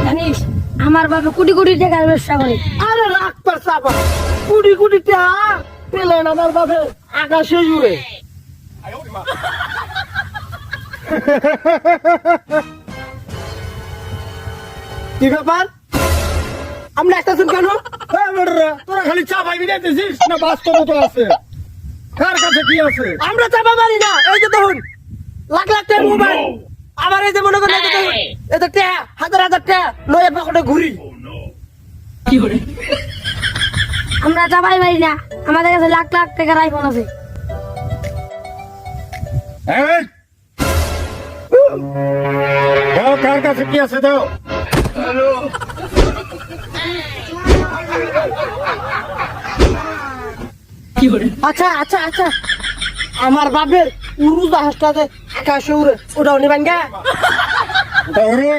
জানিস আমার বাবা কোটি কোটি টাকার ব্যবসা করে। আরে রাখ তোর চাপা, কোটি কোটি টাকা পেলেন আমার বাপে আকাশে জুড়ে। কি ব্যাপার, আমরা একটা শুন কেন? তোরা খালি চা পাইবি যাইতেছিস না বাস্তবতা আছে? কার কাছে কি আছে? আমরা চাপা মারি না, এই যে দেখুন লাখ লাখ টাকা মোবাইল, আবার এই যে মনে করেন এই যে টাকা হাজার হাজার টাকা নয় পকেটে ঘুরি। আমরা চাপাই মারি না, আমাদের কাছে লাখ লাখ টাকার আইফোন আছে। এই! দাও, কার কাছে কি আছে দাও। আচ্ছা আচ্ছা আচ্ছা, আমার বাপের উড়ু জাহাজটা যে আকাশে উড়ে ওটাও নিবেন গা? ওটা ওরে